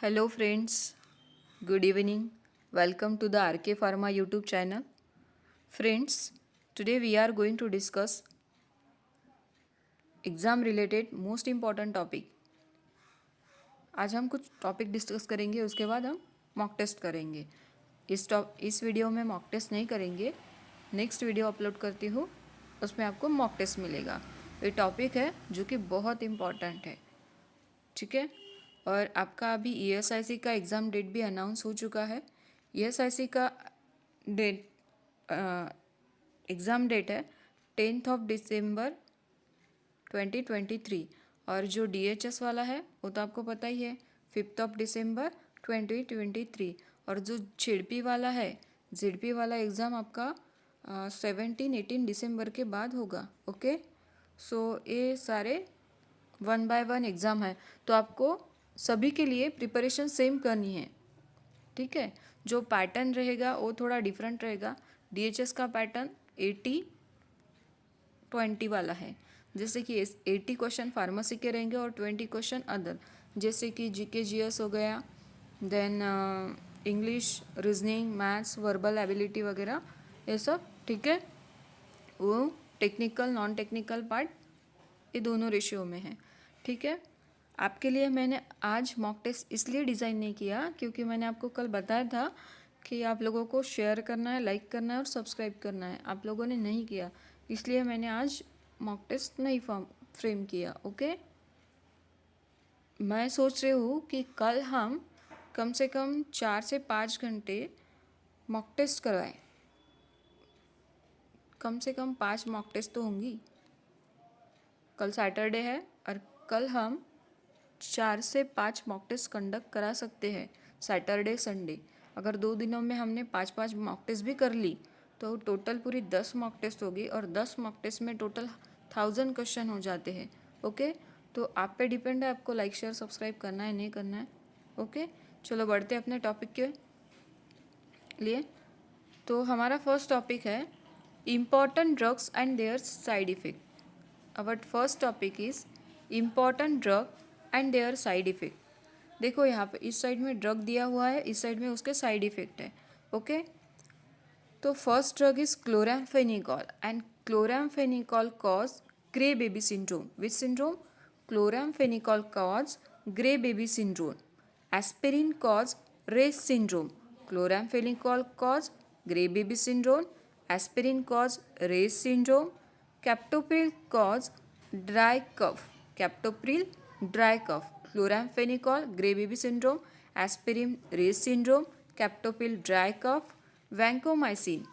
Hello friends, good evening. Welcome to the RK Pharma YouTube channel. Friends, today we are going to discuss exam related most important topic. आज हम कुछ topic discuss करेंगे, उसके बाद हम mock test करेंगे. इस वीडियो में मॉक टेस्ट नहीं करेंगे. नेक्स्ट वीडियो अपलोड करती हूँ, उसमें आपको मॉक टेस्ट मिलेगा. ये टॉपिक है जो कि बहुत इम्पॉर्टेंट है, ठीक है. और आपका अभी ESIC का एग्ज़ाम डेट भी अनाउंस हो चुका है. ESIC का डेट एग्ज़ाम डेट है 10 दिसंबर 2023. और जो DHS वाला है वो तो आपको पता ही है 5 दिसंबर 2023. और जो ZP वाला है, ZP वाला एग्ज़ाम आपका 17-18 दिसंबर के बाद होगा. ओके, सो ये सारे 1 बाय 1 एग्ज़ाम है, तो आपको सभी के लिए प्रिपरेशन सेम करनी है, ठीक है. जो पैटर्न रहेगा वो थोड़ा डिफरेंट रहेगा. DHS का पैटर्न 80-20 वाला है. जैसे कि 80 क्वेश्चन फार्मेसी के रहेंगे और 20 क्वेश्चन अदर, जैसे कि GK GS हो गया, then English, reasoning, maths, verbal ability वगैरह, ये सब, ठीक है. वो टेक्निकल नॉन टेक्निकल पार्ट ये दोनों रेशियो में है, ठीक है. आपके लिए मैंने आज मॉक टेस्ट इसलिए डिज़ाइन नहीं किया क्योंकि मैंने आपको कल बताया था कि आप लोगों को शेयर करना है, लाइक करना है और सब्सक्राइब करना है. आप लोगों ने नहीं किया, इसलिए मैंने आज मॉक टेस्ट नहीं फ्रेम किया. ओके, मैं सोच रही हूँ कि कल हम कम से कम 4 से 5 घंटे मॉक टेस्ट करवाएं. कम से कम 5 मॉक टेस्ट तो होंगी. कल सैटरडे है और कल हम 4 से 5 मॉक टेस्ट कंडक्ट करा सकते हैं, सैटरडे संडे. अगर 2 दिनों में हमने 5-5 मॉक टेस्ट भी कर ली तो टोटल पूरी 10 मॉक टेस्ट होगी और 10 मॉक टेस्ट में टोटल 1000 क्वेश्चन हो जाते हैं. ओके, तो आप पे डिपेंड है आपको लाइक शेयर सब्सक्राइब करना है नहीं करना है. ओके, चलो बढ़ते हैं अपने टॉपिक के लिए. तो हमारा फर्स्ट टॉपिक है important drugs and their side effect. Our first topic is important drug and their side effect. देखो यहाँ पे इस साइड में ड्रग दिया हुआ है, इस साइड में उसके साइड इफ़ेक्ट है. ओके, तो first drug is chloramphenicol and chloramphenicol cause grey baby syndrome. Which syndrome? Chloramphenicol cause grey baby syndrome. Aspirin cause Reye's syndrome. Chloramphenicol cause grey baby syndrome. Aspirin cause Reye's syndrome. Captopril cause dry cough. Captopril dry cough. Chloramphenicol grey baby syndrome. Aspirin Reye's syndrome. Captopril dry cough. Vancomycin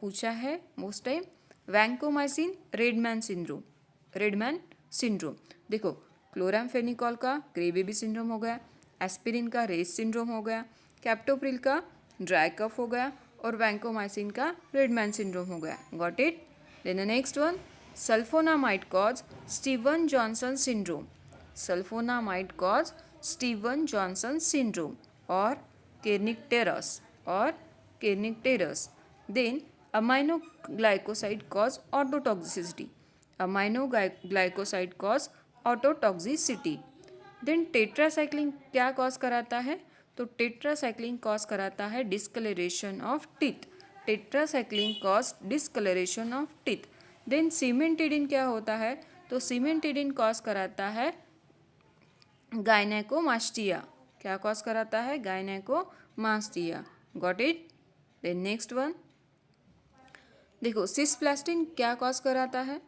पूछा है most time. Vancomycin red man syndrome. Red man syndrome. देखो, chloramphenicol का grey baby syndrome हो गया, aspirin का race syndrome हो गया, captopril का ड्राई कफ हो गया और वैंकोमाइसिन का रेडमैन सिंड्रोम हो गया. Got it. Then the next one, sulphonamide cause Steven Johnson syndrome. Sulphonamide cause Steven Johnson syndrome और Kernicterus. Then aminoglycoside cause autotoxicity. Aminoglycoside cause autotoxicity. Then tetracycline क्या cause कराता है? तो टेट्रासाइक्लिन कॉज कराता है discoloration of teeth. Tetracycline cause discoloration of teeth. Then cimetidine क्या होता है? तो सीमेंटिडिन कॉज कराता है गायनेकोमास्टिया. क्या कॉज कराता है? Gynaecomastia. Got it. Then next one, देखो सिस्प्लास्टिन क्या कॉज कराता है?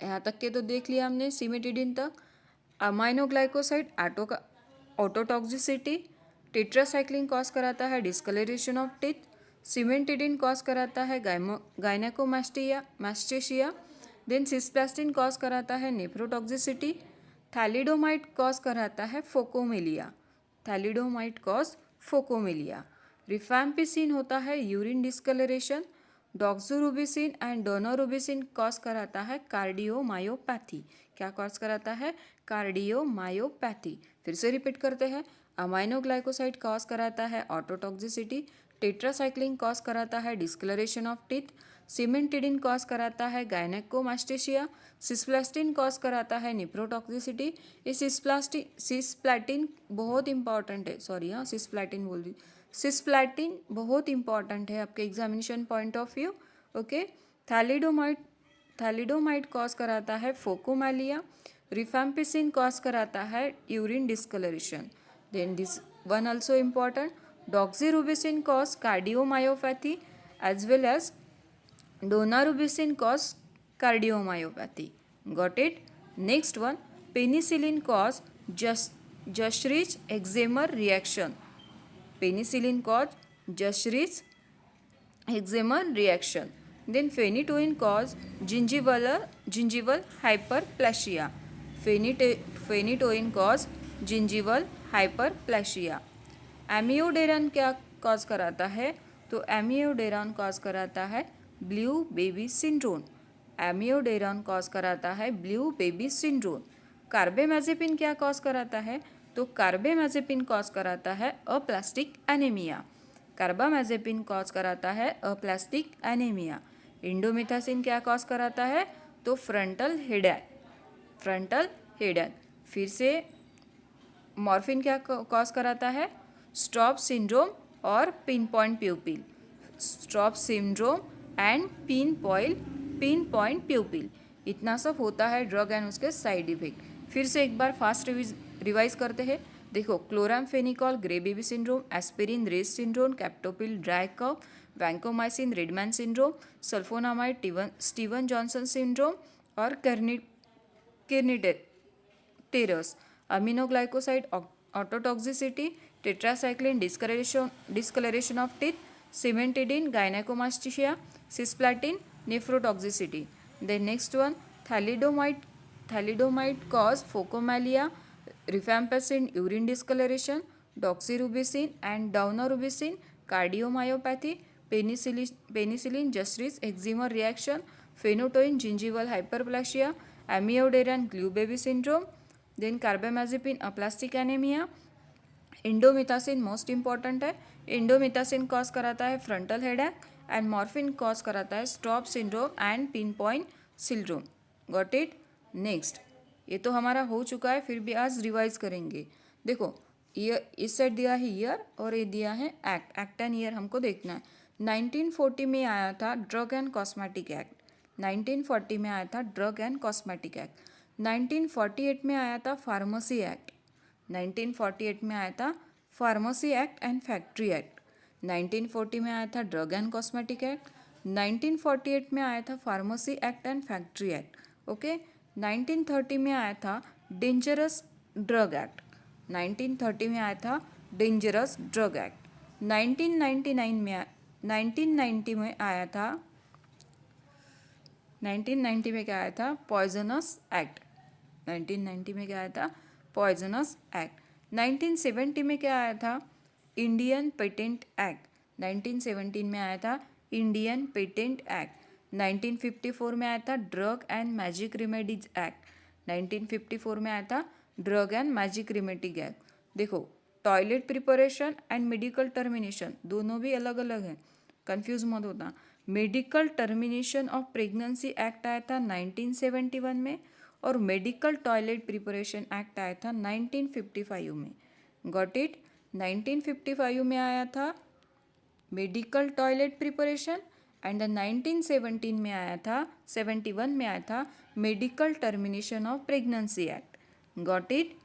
यहाँ तक के तो देख लिया हमने सीमेटिडिन तक. Aminoglycoside autotoxicity. टेट्रासाइक्लिन कॉज कराता है डिस्कलरेशन ऑफ टीथ. सीमेंटिडिन कॉज कराता है गायनेकोमास्टेशिया. देन सिस्प्लास्टिन कॉज कराता है नेफ्रोटॉक्सिसिटी. थैलिडोमाइड कॉज कराता है phocomelia. Thalidomide cause phocomelia. Rifampicin होता है urine discoloration. Doxorubicin and daunorubicin cause कराता है कार्डियोमायोपैथी. क्या कॉज कराता है? कार्डियोमायोपैथी. फिर से रिपीट करते हैं. अमाइनोग्लाइकोसाइड कॉज कराता है ऑटोटॉक्सिसिटी. टेट्रासाइक्लिन कॉज कराता है डिस्कलरेशन ऑफ टीथ. सिमेंटिडिन कॉज कराता है गायनेकोमास्टेशिया, सिस्प्लास्टिन कॉज कराता है निप्रोटॉक्सिसिटी। ये सिस्प्लाटिन बहुत इंपॉर्टेंट है, सॉरी हाँ सिस्प्लाटिन बोल रही, सिस्प्लाटिन बहुत इंपॉर्टेंट है आपके examination point of view. Okay, thalidomide cause कराता है फोकोमैलिया, रिफैम्पिसिन कॉज कराता है urine discoloration. Then this one also important, doxorubicin cause cardiomyopathy as well as donarubisin cause cardiomyopathy. Got it? Next one, penicillin cause Jashrich eczema reaction. Penicillin cause Jashrich eczema reaction. Then phenytoin cause gingival hyperplasia. Phenytoin cause gingival hyperplasia. एमियोडेरन क्या cause कराता है? तो एमियोडेरन cause कराता है blue baby syndrome. एमियोडेरन cause कराता है blue baby syndrome. कार्बेमाजेपिन क्या cause कराता है? तो कार्बेमाजेपिन कॉज कराता है अप्लास्टिक एनीमिया। कार्बामाजेपिन कॉज कराता है अप्लास्टिक एनीमिया। इंडोमिथासिन क्या कॉज कराता है? तो फ्रंटल हेडेक। फिर से मॉर्फिन क्या कॉज कराता है? स्ट्रॉप सिंड्रोम और pin point pupil. Strop syndrome and pin point pupil. इतना सब होता है ड्रग एंड उसके साइड इफेक्ट। फिर से एक बार फास्ट रिवाइज करते हैं। देखो, chloramphenicol grey baby syndrome, aspirin Reye's syndrome, captopril dry cough, vancomycin red man syndrome, sulphonamide Steven Johnson syndrome और टेरस, aminoglycoside autotoxicity, tetracycline discoloration of teeth, cimetidine gynecomastia, cisplatin nephrotoxicity. Then next one, thalidomide cause phocomalia, rifampicin urine discoloration, doxorubicin and daunorubicin cardiomyopathy, penicillin Jashrich eczema reaction, phenytoin gingival hyperplasia, amiodarone glue baby syndrome. Then carbamazepine aplastic anaemia. Indomethacin most important है। Indomethacin cause कराता है frontal headache and morphine cause कराता है strop syndrome and pin point syndrome. Got it? Next, ये तो हमारा हो चुका है, फिर भी आज रिवाइज करेंगे। देखो, ईयर इस साइड दिया है ईयर और ये दिया है एक्ट एंड ईयर हमको देखना है। 1940 में आया था ड्रग एंड कॉस्मेटिक एक्ट। 1940 में आया था ड्रग एंड कॉस्मेटिक एक्ट। 1948 में आया था फार्मेसी एक्ट। 1948 में आया था pharmacy act and factory act. 1940 में आया था ड्रग एंड कॉस्मेटिक एक्ट। 1948 में आया था pharmacy act and factory act. Okay, 1930 में आया था डेंजरस ड्रग एक्ट। 1930 में आया था डेंजरस ड्रग एक्ट। 1990 में आया था 1990 में क्या आया था? Poisonous act. 1990 में क्या आया था? Poisonous act. 1970 में क्या आया था? Indian patent act. 1917 में आया था इंडियन पेटेंट एक्ट। 1954 में आया था drug and magic remedies act. 1954 में आया था drug and magic remedy act. देखो, toilet preparation and medical termination दोनों भी अलग अलग हैं, कंफ्यूज मत होता। Medical termination of pregnancy act आया था 1971 में और मेडिकल टॉयलेट प्रिपरेशन एक्ट आया था 1955 में। Got it? 1955 में आया था मेडिकल टॉयलेट प्रिपरेशन एंड 1971 में आया था medical termination of pregnancy act. Got it?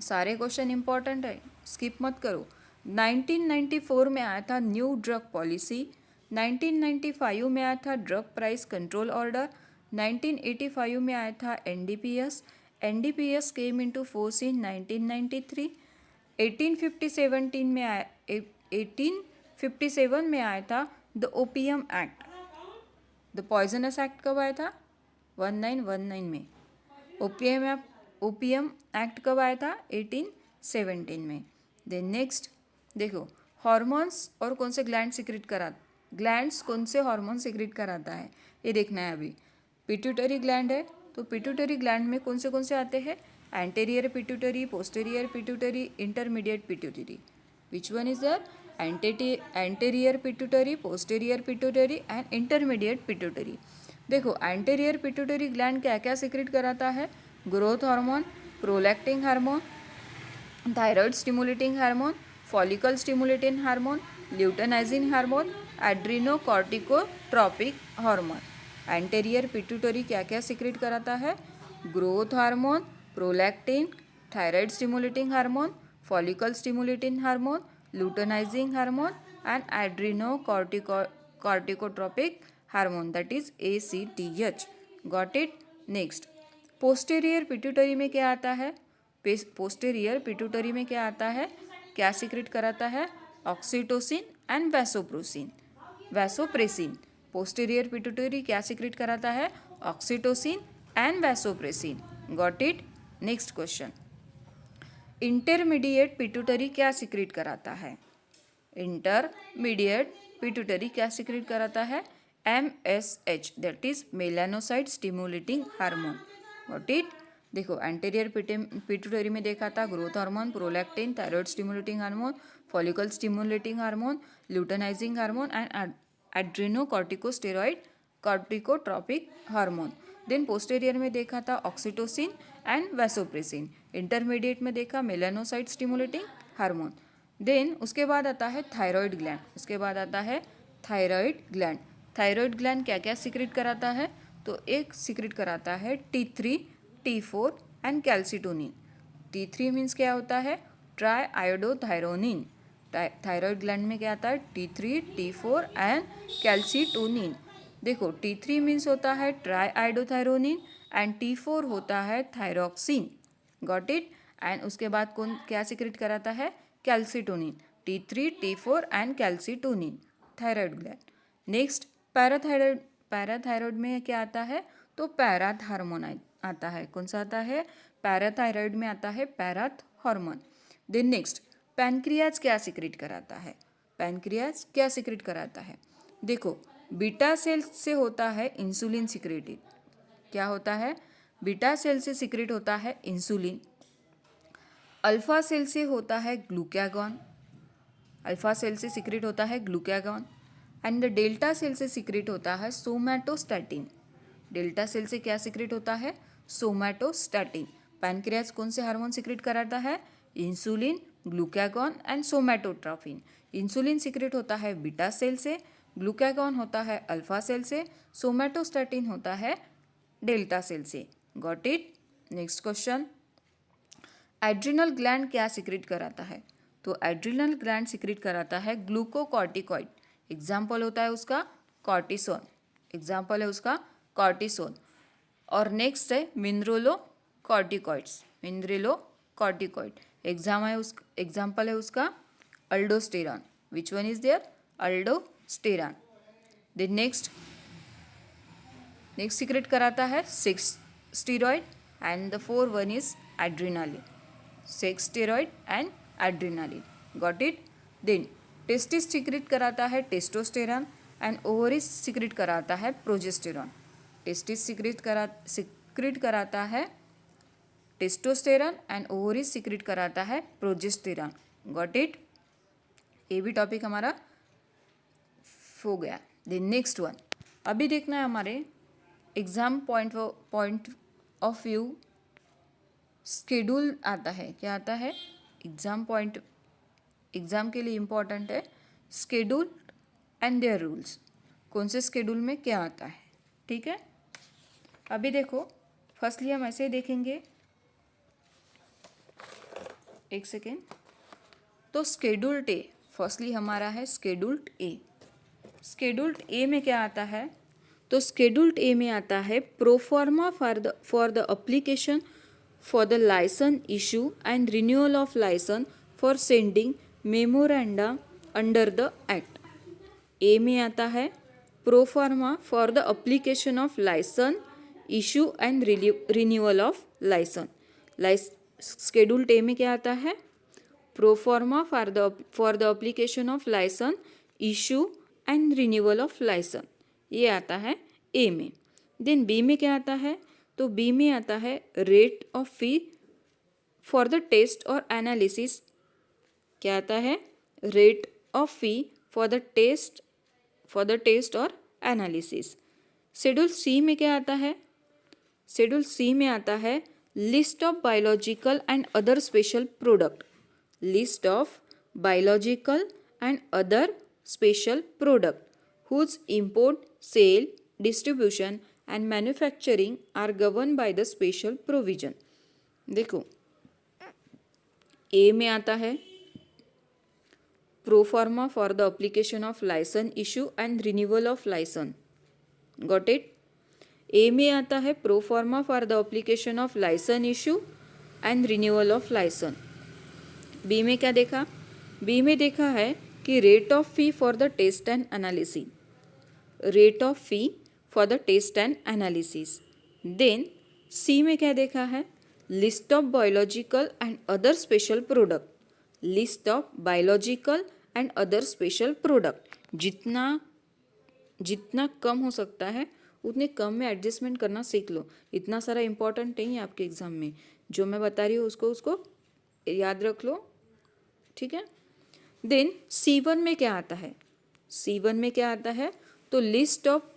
सारे क्वेश्चन इंपॉर्टेंट है, स्किप मत करो। 1994 में आया था न्यू ड्रग पॉलिसी। 1995 में आया था ड्रग प्राइस कंट्रोल ऑर्डर। 1985 में आया था NDPS. NDPS came into force in 1993। 1857 में आया था the opium act. The poisonous act कब आया था? 1919 में। ओपियम एक्ट कब आया था? 1817 में। देन नेक्स्ट देखो, हार्मोन्स और कौन से ग्लैंड्स कौन से हार्मोन सिक्रेट कराता है, ये देखना है अभी। पिट्यूटरी ग्लैंड है, तो पिट्यूटरी ग्लैंड में कौन से आते हैं? Anterior pituitary, posterior pituitary, intermediate pituitary. Which one is that? Anterior pituitary, posterior pituitary and intermediate pituitary. देखो एंटेरियर पिट्यूटरी ग्लैंड क्या क्या सीक्रेट कराता है? Growth hormone, prolactin hormone, thyroid stimulating hormone, follicle stimulating hormone, luteinizing hormone, adrenocorticotropic hormone. Anterior pituitary क्या क्या secrete कराता है? Growth hormone, prolactin, thyroid stimulating hormone, follicle stimulating hormone, luteinizing hormone and adrenocorticotropic hormone, that is ACTH. Got it? Next, posterior pituitary में क्या आता है? Posterior pituitary में क्या आता है? क्या सीक्रेट कराता है? Oxytocin and vasopressin. Posterior pituitary क्या सीक्रेट कराता है? Oxytocin and vasopressin. Got it? Next question, intermediate pituitary क्या सीक्रेट कराता है? इंटरमीडिएट पिट्यूटरी क्या सीक्रेट कराता है? MSH, that is melanocyte stimulating hormone. Got it? देखो एंटेरियर पिट्यूटरी में देखा था growth hormone, prolactin, thyroid stimulating hormone, follicle stimulating hormone, luteinizing hormone and adrenocorticotropic hormone. Then posterior में देखा था ऑक्सीटोसिन एंड वैसोप्रेसिन। इंटरमीडिएट में देखा मेलानोसाइट स्टिमुलेटिंग हार्मोन। देन उसके बाद आता है थायराइड ग्लैंड। उसके बाद आता है थायराइड ग्लैंड। थायराइड ग्लैंड क्या क्या सीक्रेट कराता है? तो एक सीक्रेट कराता है T3, T4 and calcitonin. T3 means क्या होता है? Try iodothyronine. थायराइड ग्लैंड में क्या आता है? T3, T4 and calcitonin. देखो T3 मीन्स होता है ट्राई आयोडोथायरोनिन एंड T4 होता है थायरोक्सिन। Got it? एंड उसके बाद कौन क्या सीक्रेट कराता है? Calcitonin. T3, T4 and calcitonin, thyroid gland. Next parathyroid. Parathyroid में क्या आता है? तो पैराथ हार्मोन आता है। कौन सा आता है? पैराथायराइड में आता है parathormone. Then next, pancreas क्या सीक्रेट कराता है? पैनक्रियाज क्या सीक्रेट कराता है? देखो बीटा सेल से होता है इंसुलिन सीक्रेटेड। क्या होता है? बीटा सेल से सीक्रेट होता है इंसुलिन। अल्फा सेल से होता है ग्लूकागॉन। अल्फा सेल से सीक्रेट होता है ग्लूकागॉन। एंड डेल्टा सेल से सीक्रेट होता है सोमैटोस्टैटिन। डेल्टा सेल से क्या सीक्रेट होता है? सोमैटोस्टैटिन। पैनक्रियाज कौन से हार्मोन सीक्रेट कराता है? Insulin, glucagon and somatotropin. Insulin secrete होता है बीटा सेल से, ग्लूकागॉन होता है अल्फा सेल से, सोमैटोस्टैटिन होता है डेल्टा सेल से। Got it? Next question, adrenal gland क्या सीक्रेट कराता है? तो एड्रिनल ग्लैंड सीक्रेट कराता है ग्लूकोकॉर्टिकॉइड। एग्जाम्पल होता है उसका कॉर्टिसोन। एग्जाम्पल है उसका कॉर्टिसोन। और नेक्स्ट है मिनरलोकॉर्टिकॉइड्स। मिनरलोकॉर्टिकॉइड एग्जाम्पल है उसका aldosterone. Which one is there? Aldosterone. Then next secrete कराता है 6 steroid and the 4 one is adrenaline. 6 steroid and adrenaline. Got it? Then testis secrete कराता है टेस्टोस्टेरॉन एंड ओवरिस सीक्रेट कराता है प्रोजेस्टेरॉन। टेस्टिस सीक्रेट कराता है टेस्टोस्टेरॉन एंड ओवरिस सीक्रेट कराता है प्रोजेस्टेरॉन। Got it? ये भी टॉपिक हमारा हो गया। देन नेक्स्ट वन, अभी देखना है हमारे exam point of view schedule आता है। क्या आता है? एग्जाम के लिए इम्पॉर्टेंट है स्केड्यूल एंड देयर रूल्स। कौन से स्केड्यूल में क्या आता है? ठीक है, अभी देखो फर्स्टली हम ऐसे देखेंगे, एक सेकेंड। तो स्केड्यूल्ड ए फर्स्टली हमारा है स्केड्यूल्ड ए। स्केड्यूल्ड ए में क्या आता है? तो स्केड्यूल्ड ए में आता है proforma for the application for the license issue and renewal of license for sending memoranda under the act। A में आता है proforma for the application of licence issue and renewal of licence. Scheduled A में क्या आता है? Proforma for the application of licence issue and renewal of licence, ये आता है ए में। देन बी में क्या आता है? तो बी में आता है rate of fee for the test और एनालिसिस। क्या आता है? Rate of fee for the test और एनालिसिस। शेड्यूल सी में क्या आता है? शेड्यूल सी में आता है list of biological and other special product. List of biological and other special product whose import, sale, distribution and manufacturing are governed by the special provision। देखो ए में आता है pro forma for the application of licence issue and renewal of licence. Got it? A में आता है pro forma for the application of licence issue and renewal of licence. B में क्या देखा? बी में देखा है कि rate of fee for the test and analysis. Rate of fee for the test and analysis. Then C में क्या देखा है? List of biological and other special product. List of biological and other special product. जितना कम हो सकता है उतने कम में एडजस्टमेंट करना सीख लो। इतना सारा इंपॉर्टेंट नहीं है आपके एग्जाम में, जो मैं बता रही हूँ उसको याद रख लो, ठीक है। देन C1 में क्या आता है? C1 में क्या आता है? तो list of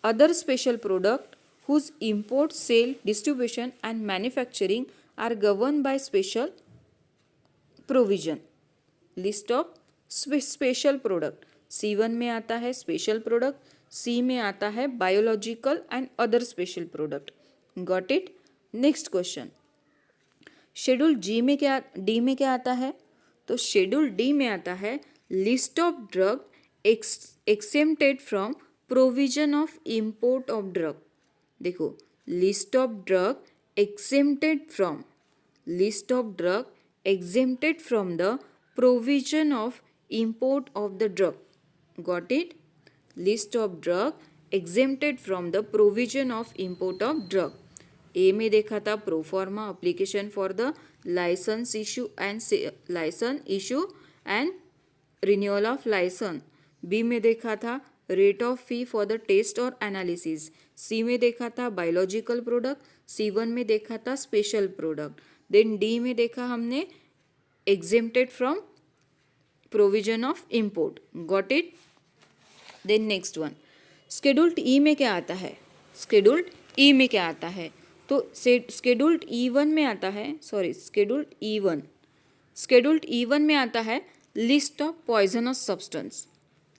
other special product whose import, sale, distribution and manufacturing are govern by special provision. List of special product. C1 में आता है स्पेशल प्रोडक्ट, C में आता है biological and other special product. Got it? Next question, schedule D में क्या आता है? तो शेड्यूल डी में आता है list of drug exempted from provision of import of drug. देखो list of drug exempted from, list of drug exempted from the provision of import of the drug। Got it? List of drug exempted from the provision of import of drug। A में देखा था proforma application for the licence issue and renewal of licence. B में देखा था rate of fee for the test और analysis. C में देखा था बायोलॉजिकल प्रोडक्ट। C1 में देखा था स्पेशल प्रोडक्ट। देन डी में देखा हमने exempted from provision of import। got it? then next one, scheduled E में क्या आता है? scheduled E में क्या आता है? तो scheduled E1 में आता है, scheduled E1 में आता है list of poisonous substance।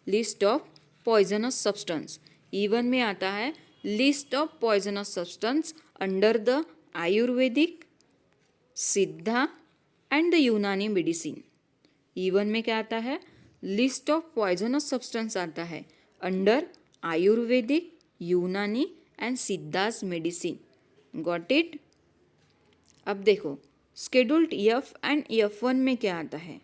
list of poisonous substance E1 में आता है list of poisonous substance under the Ayurvedic, Siddha and the यूनानी मेडिसिन। E1 में क्या आता है? लिस्ट ऑफ पॉइजनस सब्सटेंस आता है अंडर आयुर्वेदिक, यूनानी and siddhas medicine. Got it? अब देखो स्केड्यूल्ड F एंड F1 में क्या आता है?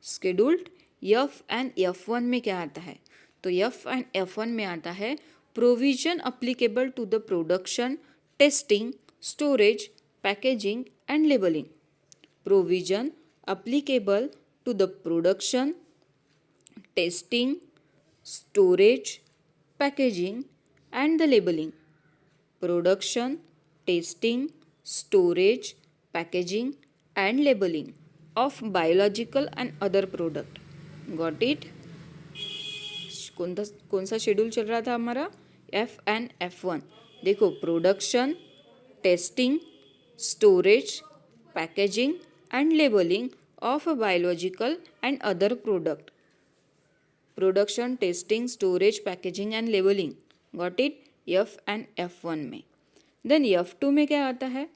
स्केड्यूल्ड F एंड F1 में क्या आता है? तो F एंड F1 में आता है provision applicable to the production, testing, storage, packaging and labelling. provision applicable to the production, testing, storage, packaging and the labeling। production, testing, storage, packaging and labeling of biological and other product। got it? कौन सा schedule चल रहा था हमारा? F and F1। देखो production, testing, storage, packaging and labeling of a biological and other product। production, testing, storage, packaging and labeling। got it? F and F1 में। then F2 में क्या आता है?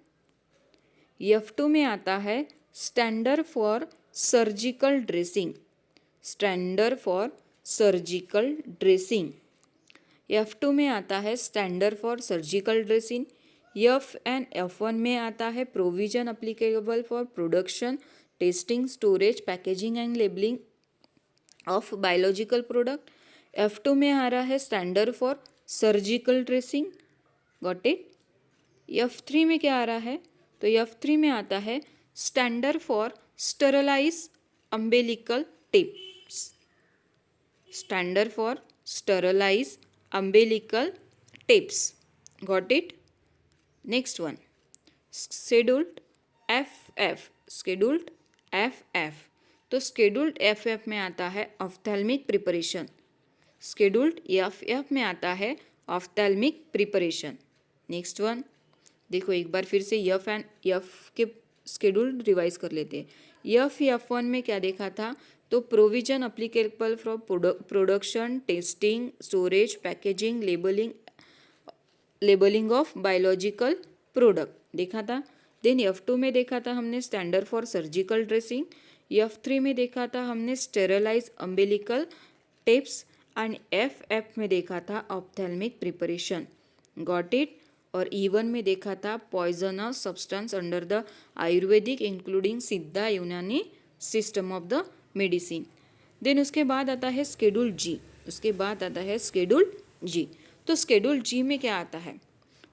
F2 में आता है standard for surgical dressing. Standard for surgical dressing F2 में आता है standard for surgical dressing. F and F1 में आता है provision applicable for production, testing, storage, packaging and labelling of biological product. F2 में आ रहा है standard for surgical dressing. Got it? F3 में क्या आ रहा है? तो F3 में आता है standard for sterilise umbilical tips. Standard for sterilise umbilical tips. Got it? Next one, scheduled FF। scheduled FF तो स्केड्यूल्ड एफएफ में आता है ऑफ्थेल्मिक प्रिपरेशन। स्केड्यूल्ड एफएफ में आता है ऑफ्थेल्मिक प्रिपरेशन। नेक्स्ट वन देखो, एक बार फिर से एफ एंड एफ के स्केड्यूल रिवाइज कर लेते हैं। F1 में क्या देखा था? तो provision applicable for production, testing, storage, packaging, labelling of biological product देखा था। देन F2 में देखा था हमने standard for surgical dressing. F3 में देखा था हमने sterilise umbilical tapes and FF में देखा था ऑप्थेल्मिक प्रिपरेशन। Got it. और E1 में देखा था poisonous substance under the Ayurvedic including Siddha Unani system of the medicine. Then उसके बाद आता है स्केड्यूल जी। उसके बाद आता है स्केड्यूल जी। तो स्केड्यूल जी में क्या आता है?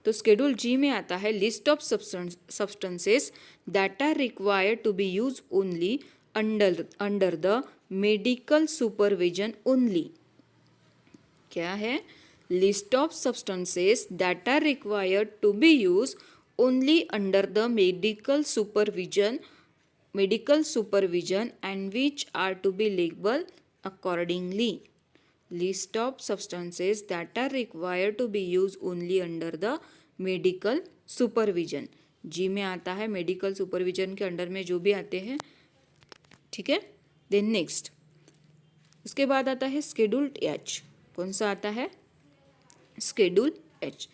तो स्केड्यूल जी में आता है list of substances that are required to be use only under the medical supervision only. क्या है? List of substances that are required to be use only under the medical supervision and which are to be labeled accordingly. List of substances that are required to be used only under the medical supervision. जी में आता है medical supervision के under में जो भी आते हैं, ठीक है। देन नेक्स्ट उसके बाद आता है स्केड्यूल्ड एच। कौन सा आता है? Schedule H.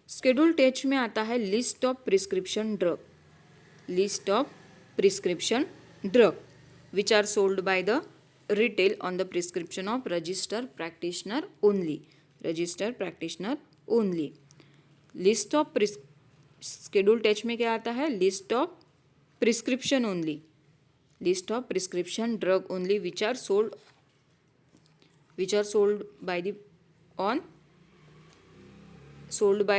स्केड्यूल्ड एच में आता है list of prescription drug. List of prescription drug which are sold by the retail on the prescription of registered practitioner only. Registered practitioner only. List of schedule H में क्या आता है? List of prescription only. List of prescription drug only which are sold by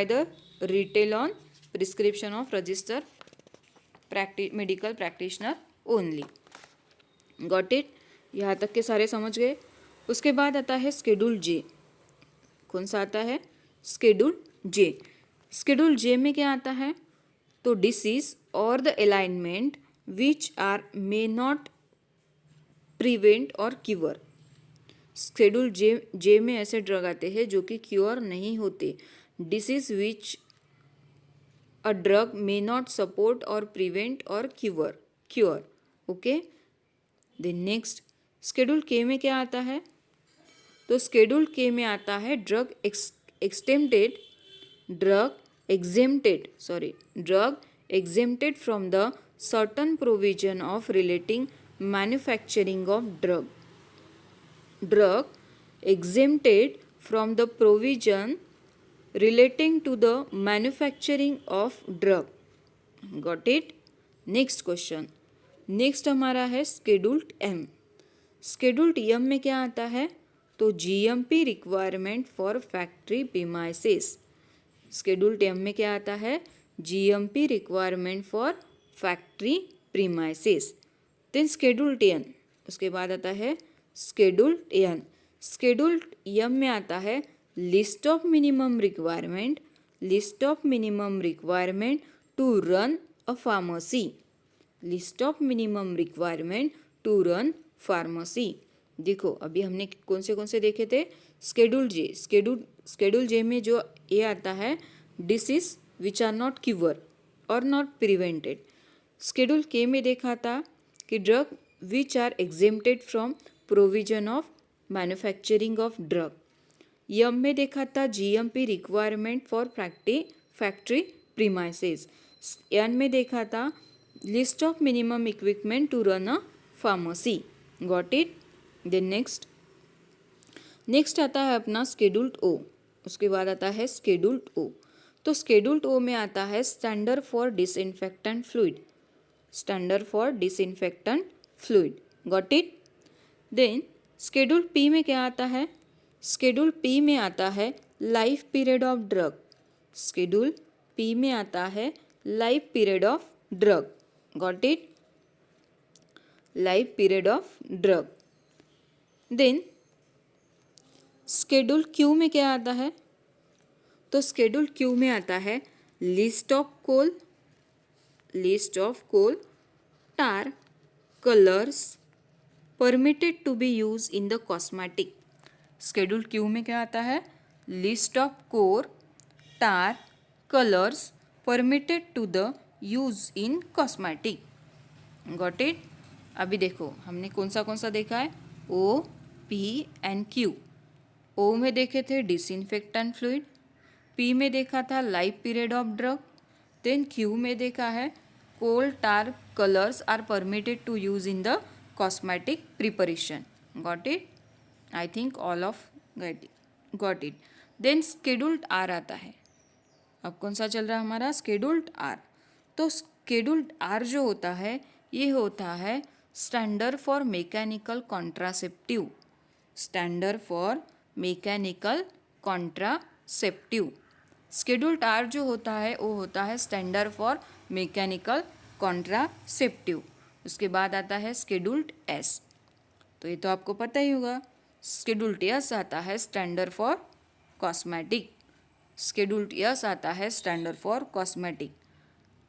the retail on prescription of registered medical practitioner only. Got it. यहाँ तक के सारे समझ गए। उसके बाद आता है स्केड्यूल जे। कौन सा आता है? स्केड्यूल जे। स्केड्यूल जे में क्या आता है? तो डिसीज और the ailment which are may not prevent और क्यूर। स्केड्यूल जे में ऐसे ड्रग आते हैं जो कि क्योर नहीं होते। Disease which a drug may not support or prevent or cure. Okay. Then next schedule K में क्या आता है? तो schedule K में आता है drug exempted from the certain provision of relating manufacturing of drug. Drug exempted from the provision relating to the manufacturing of drug. Got it? Next question. Next हमारा है स्केड्यूल्ड एम। स्केड्यूल्ड एम में क्या आता है? तो GMP requirement for factory premises. Scheduled M में क्या आता है? GMP requirement for factory premises. Then scheduled N. उसके बाद आता है स्केड्यूल्ड एन। स्केड्यूल्ड एम में आता है list of minimum requirement to run a pharmacy. List of minimum requirement to run pharmacy. देखो अभी हमने कौन से देखे थे? स्केड्यूल जे। स्केड्यूल जे में जो ये आता है disease which are not cure और नॉट प्रिवेंटेड। स्केड्यूल के में देखा था कि drug which are exempted from provision of manufacturing of drug. M में देखा था GMP requirement for factory premises. N में देखा था list of minimum equipment to run a pharmacy. Got it. Then next आता है अपना स्केड्यूल्ड ओ। उसके बाद आता है स्केड्यूल्ड ओ। तो स्केड्यूल्ड ओ में आता है standard for disinfectant fluid. Standard for disinfectant fluid. Got it. Then schedule P में क्या आता है? स्केड्यूल पी में आता है life period of drug. Schedule P में आता है life period of drug. Got it. Life period of drug. Then schedule Q में क्या आता है? तो स्केड्यूल क्यू में आता है list of coal, tar, colours, permitted to be use in the cosmetic. Schedule Q में क्या आता है? List of coal tar colours permitted to the use in cosmetic. Got it? अभी देखो हमने कौन सा देखा है? O, P and Q. O में देखे थे डिसइंफेक्टेंट फ्लूइड, पी में देखा था life period of drug, then Q में देखा है coal tar colours are permitted to use in the cosmetic preparation. Got it? I think all of got it. Then scheduled R आता है। अब कौन सा चल रहा है हमारा? Scheduled R. तो स्केड्यूल्ड आर जो होता है ये होता है standard for mechanical contraceptive. Standard for mechanical contraceptive. Scheduled R जो होता है वो होता है स्टैंडर्ड फॉर मैकेनिकल कॉन्ट्रासेप्टिव। उसके बाद आता है स्केड्यूल्ड एस। तो ये तो आपको पता ही होगा। स्केड्यूल्ड एस आता है standard for cosmetic. Scheduled S आता है स्टैंडर्ड फॉर कॉस्मेटिक।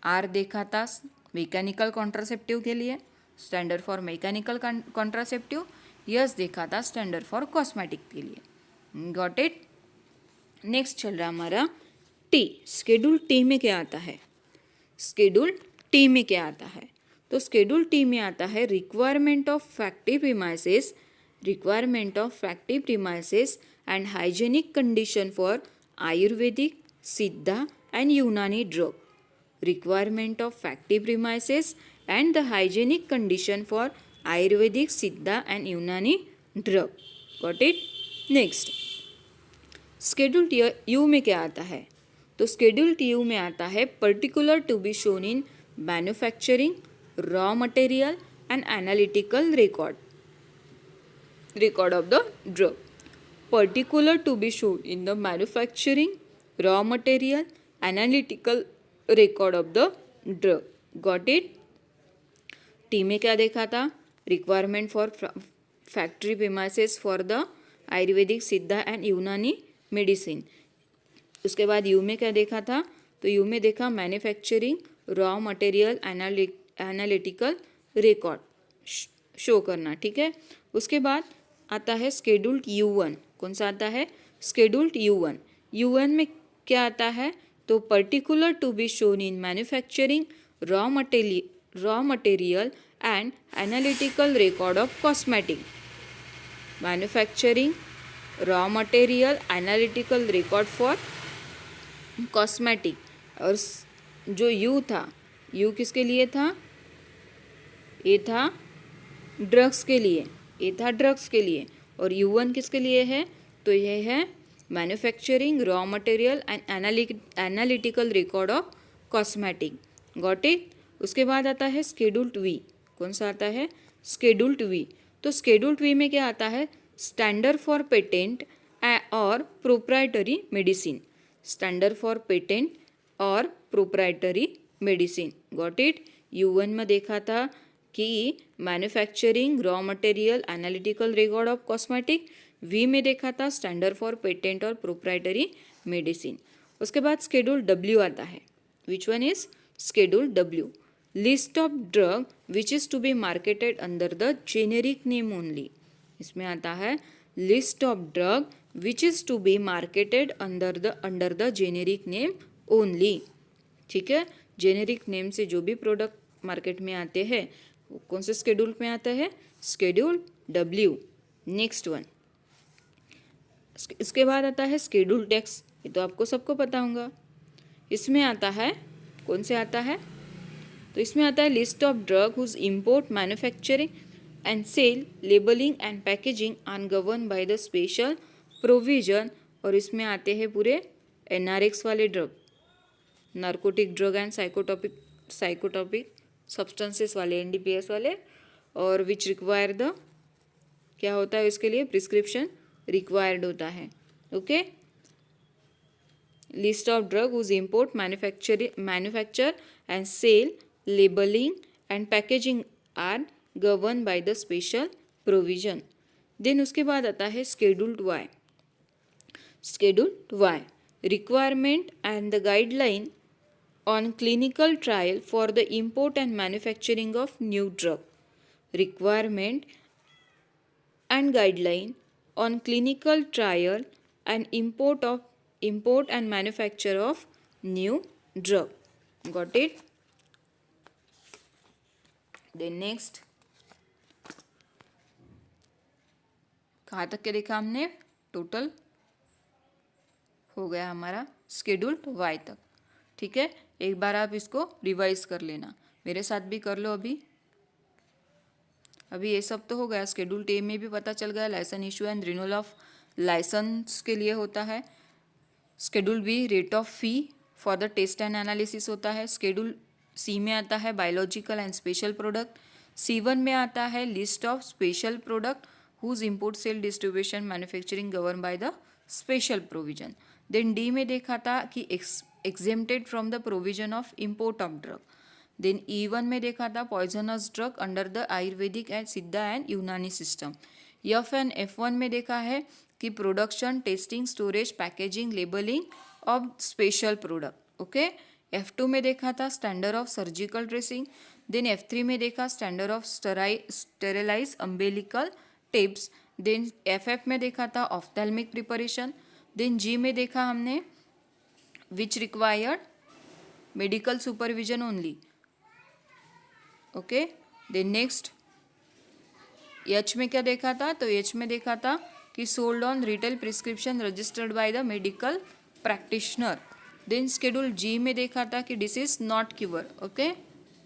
आर देखा था मैकेनिकल कॉन्ट्रासेप्टिव के लिए, standard for mechanical contraceptive. Yes देखा था स्टैंडर्ड फॉर कॉस्मेटिक के लिए। Got it? नेक्स्ट चल रहा हमारा टी। स्केड्यूल टी में क्या आता है? स्केड्यूल टी में क्या आता है? तो स्केड्यूल टी में आता है requirement of factive premises, requirement of factive premises and hygienic condition for Ayurvedic, Siddha and Unani drug. Requirement of factive premises and the hygienic condition for Ayurvedic, Siddha and Unani drug. Got it? Next, Schedule U में क्या आता है? तो Schedule U में आता है particular to be shown in manufacturing, raw material and analytical record of the drug. Particular to be shown in the manufacturing, raw material, analytical record of the drug. Got it? T में क्या देखा था? Requirement for factory premises for the Ayurvedic, Siddha and यूनानी medicine. उसके बाद you में क्या देखा था? तो यू में देखा manufacturing, raw material, analytical record show करना। ठीक है। उसके बाद आता है स्केड्यूल्ड U1। कौन सा आता है? Scheduled U1। U1 में क्या आता है? तो particular to be shown in manufacturing, raw material and analytical record of cosmetic. Manufacturing, raw material, analytical record for cosmetic. और जो यू था, यू किसके लिए था? ये था ड्रग्स के लिए, ये था ड्रग्स के लिए। और U1 किसके लिए है? तो यह है manufacturing, raw material and analytical record of cosmetic. Got it? उसके बाद आता है स्केड्यूल्ड वी। कौन सा आता है? Scheduled V. तो स्केड्यूल्ड वी में क्या आता है? स्टैंडर्ड फॉर पेटेंट और proprietary medicine. Standard for patent और proprietary medicine. Got it? U1 में देखा था कि manufacturing, raw material, analytical record of cosmetic. V में देखा था स्टैंडर्ड फॉर पेटेंट और प्रोप्राइटरी मेडिसिन। उसके बाद स्केड्यूल डब्ल्यू आता है। Which one is schedule W? List of drug which is to be marketed under the generic name only. इसमें आता है list of drug which is to be marketed under the generic name only. ठीक है। Generic name से जो भी product market में आते हैं वो कौन से स्केड्यूल में आता है? Schedule W. नेक्स्ट वन, इसके बाद आता है स्केड्यूल टेक्स। ये तो आपको सबको पता होगा। इसमें आता है, कौन से आता है? तो इसमें आता है list of drug whose import, manufacturing and sale, labelling and packaging are govern by the special provision. और इसमें आते हैं पूरे NRX वाले drug, narcotic drug and psychotropic substances वाले, NDPS वाले। और विच रिक्वायर द, क्या होता है इसके लिए? प्रिस्क्रिप्शन रिक्वायर्ड होता है। Okay. List of drug whose import, manufacture and sale, labelling and packaging are govern by the special provision. Then उसके बाद आता है scheduled Y. Scheduled Y, requirement and the guideline on clinical trial for the import and manufacturing of new drug. Requirement and guideline on clinical trial and import and manufacture of new drug. Got it? Then next, कहाँ तक के देखा हमने? Total हो गया हमारा scheduled Y तक. ठीक है, एक बार आप इसको रिवाइज कर लेना, मेरे साथ भी कर लो. अभी ये सब तो हो गया. स्केड्यूल ए में भी पता चल गया licence issue and renewal of licence के लिए होता है. Schedule B rate of fee for the test and analysis होता है. स्केड्यूल सी में आता है biological and special product. C1 में आता है list of special product whose import sale distribution manufacturing govern by the special provision. Then D में देखा था कि exempted from the provision of import of drug. Then E1 में देखा था poisonous drug under the Ayurvedic and Siddha and Unani system. F and F1 में देखा है कि production, testing, storage, packaging, labelling of special product. Okay. F2 में देखा था standard of surgical dressing. Then F3 में देखा standard of sterilise umbilical tips. Then FF में देखा था ऑफ्थेल्मिक प्रिपरेशन. देन G में देखा हमने which required medical supervision only. Okay. Then next H में क्या देखा था? तो H में देखा था कि sold on retail prescription registered by the medical practitioner. Then schedule G में देखा था कि disease not cure. Okay,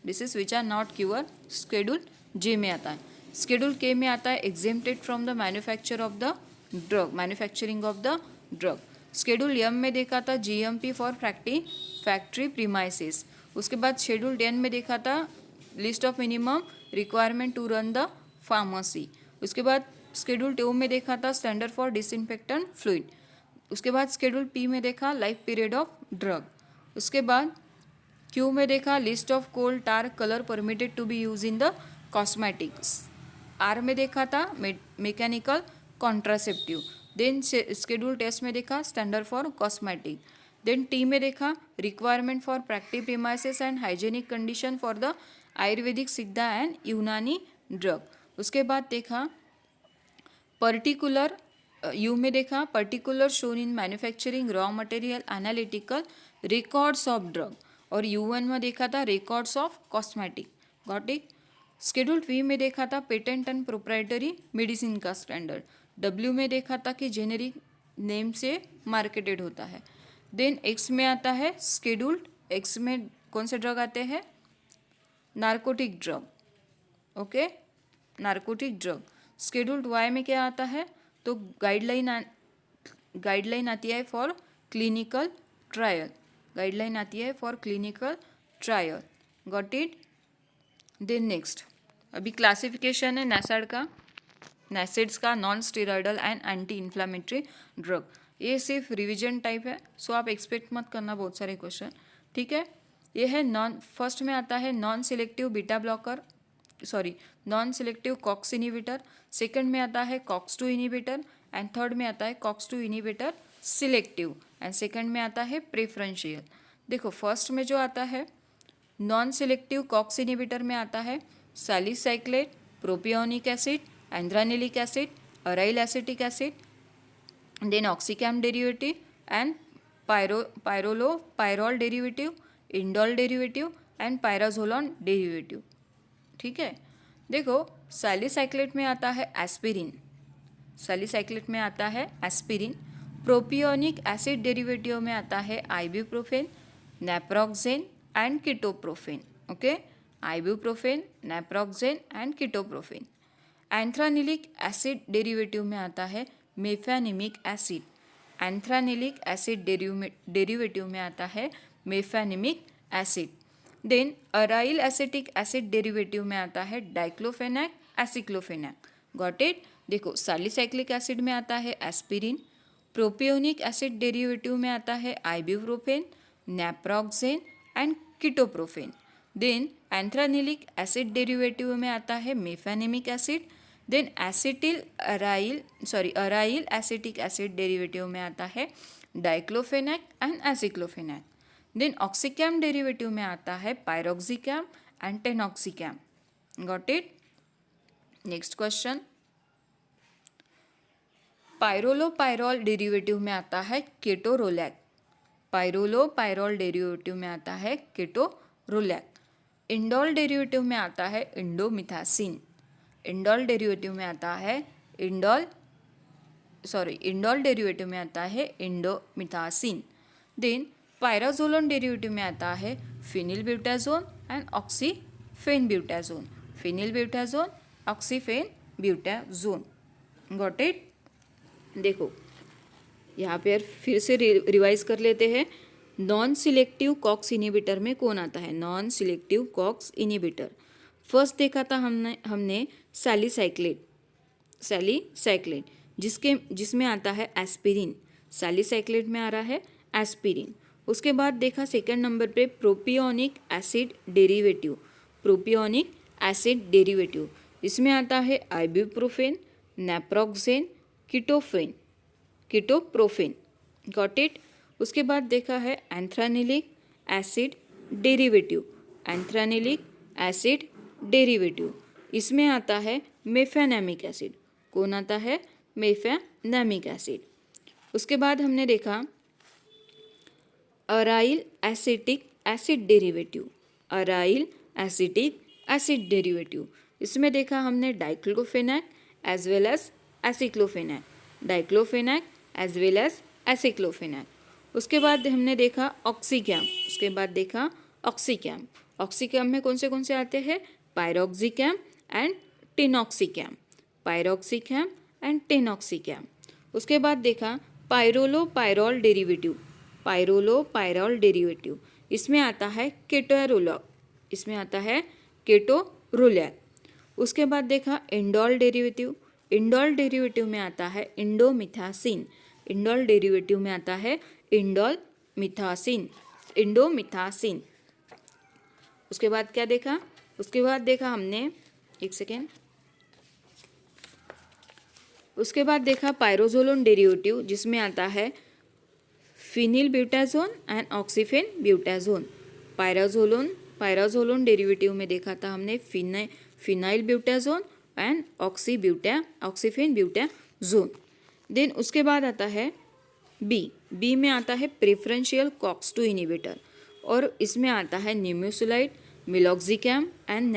disease which are not cure schedule G में आता है. शेड्यूल K में आता है exempted from the manufacture of the drug, manufacturing of the drug. Schedule M में देखा था GMP फॉर फैक्ट्री प्रीमाइसिस. उसके बाद शेड्यूल 10 में देखा था list of minimum requirement to run the pharmacy. उसके बाद शेड्यूल 2 में देखा था स्टैंडर्ड फॉर डिसइंफेक्टेंट फ्लूइड. उसके बाद शेड्यूल P में देखा लाइफ पीरियड ऑफ ड्रग. उसके बाद Q में देखा list of coal tar colour permitted to be use in the cosmetics. R में देखा था mechanical contraceptive. Then schedule test में देखा standard for cosmetic. Then T में देखा requirement for practice premises and hygienic condition for the Ayurvedic Siddha and Unani drug. उसके बाद देखा पर्टिकुलर यू में देखा particular shown in manufacturing raw material analytical records of drug. और U1 में देखा था records of cosmetic. Got it. Schedule V में देखा था पेटेंट एंड प्रोप्राइटरी मेडिसिन का स्टैंडर्ड. W में देखा था कि जेनेरिक नेम से मार्केटेड होता है. देन X में आता है शेड्यूल्ड X में कौन से ड्रग आते हैं? Narcotic drug. Okay, narcotic drug. Scheduled Y में क्या आता है? तो गाइडलाइन आती है फॉर क्लिनिकल ट्रायल. गाइडलाइन आती है for clinical trial. Got it. Then next अभी क्लासिफिकेशन है नैसाड का, नैसिड्स का, non steroidal and anti inflammatory drug. ये सिर्फ रिवीजन टाइप है, सो आप एक्सपेक्ट मत करना बहुत सारे क्वेश्चन. ठीक है. ये है फर्स्ट में आता है non selective beta blocker, non selective cox inhibitor. Second में आता है कॉक्स 2 इनिबिटर एंड थर्ड में आता है cox 2 inhibitor selective and second में आता है प्रेफरेंशियल. देखो फर्स्ट में जो आता है नॉन सिलेक्टिव कॉक्स इनिबिटर में आता है salicylate, propionic acid, anthranilic acid, aryl acetic acid, then oxicam derivative and pyrrole derivative, indole derivative and pyrazolone derivative. ठीक है. देखो सैलिसाइक्लेट में आता है एस्पिरिन, सैलिसाइक्लेट में आता है एस्पिरिन. प्रोपियोनिक एसिड डेरिवेटिव में आता है ibuprofen, naproxen and ketoprofen. Okay, ibuprofen, naproxen and ketoprofen. Anthranilic acid derivative में आता है mefenamic acid. Anthranilic acid derivative में आता है mefenamic acid. Then aryl acetic acid derivative में आता है डाइक्लोफेनैक, एसिक्लोफेनैक. Got it. देखो सैलिसाइक्लिक एसिड में आता है एस्पिरिन, प्रोपियोनिक एसिड डेरिवेटिव में आता है ibuprofen, naproxen and ketoprofen. Then anthranilic acid derivative में आता है mefenamic acid. Then aryl acetic acid derivative में आता है diclofenac and aceclofenac. Then oxicam derivative में आता है piroxicam and tenoxicam. Got it. Next question. Pyrrolopyrrole derivative में आता है केटोरोलैक। पायरोलोपायरॉल डेरिवेटिव में आता है केटोरोलैक। इंडोल डेरिवेटिव में आता है इंडोमिथासिन। इंडोल डेरिवेटिव में आता है इंडोल डेरिवेटिव में आता है इंडोमिथासिन। देन पायराजोलोन डेरिवेटिव में आता है phenylbutazone and oxyphenbutazone. Phenylbutazone, oxyphenbutazone. Got it. देखो यहाँ पे फिर से रिवाइज कर लेते हैं। नॉन सिलेक्टिव कॉक्स इनिबिटर में कौन आता है? Non selective cox inhibitor first देखा था हमने सैलिसाइक्लेट जिसमें आता है एस्पिरिन। सैलिसाइक्लेट में आ रहा है एस्पिरिन। उसके बाद देखा सेकंड नंबर पे प्रोपियोनिक एसिड डेरिवेटिव। इसमें आता है ibuprofen, naproxen, ketoprofen. Got it. उसके बाद देखा है एंथ्रानिलिक एसिड डेरिवेटिव। इसमें आता है मेफेनेमिक एसिड। कौन आता है? Mefenamic acid. उसके बाद हमने देखा अराइल एसिटिक एसिड डेरिवेटिव। इसमें देखा हमने diclofenac as well as aceclofenac. उसके बाद हमने देखा ऑक्सीकैम। ऑक्सीकैम में कौन से आते हैं? पायरोक्सिकैम एंड टेनॉक्सीकैम। उसके बाद देखा पायरोलोपायरॉल डेरिवेटिव। इसमें आता है केटोरोलैक। उसके बाद देखा इंडोल डेरिवेटिव में आता है इंडोमिथासिन। उसके बाद क्या देखा? उसके बाद देखा हमने उसके बाद देखा पायरोजोलोन डेरिवेटिव जिसमें आता है phenylbutazone and ऑक्सीफेन butazone. पायराजोलोन derivative में देखा था हमने phenyl butazone and ऑक्सीफेन butazone. Then उसके बाद आता है बी में आता है प्रेफरेंशियल कॉक्स-2 इनिबिटर और इसमें आता है nimesulide, meloxicam and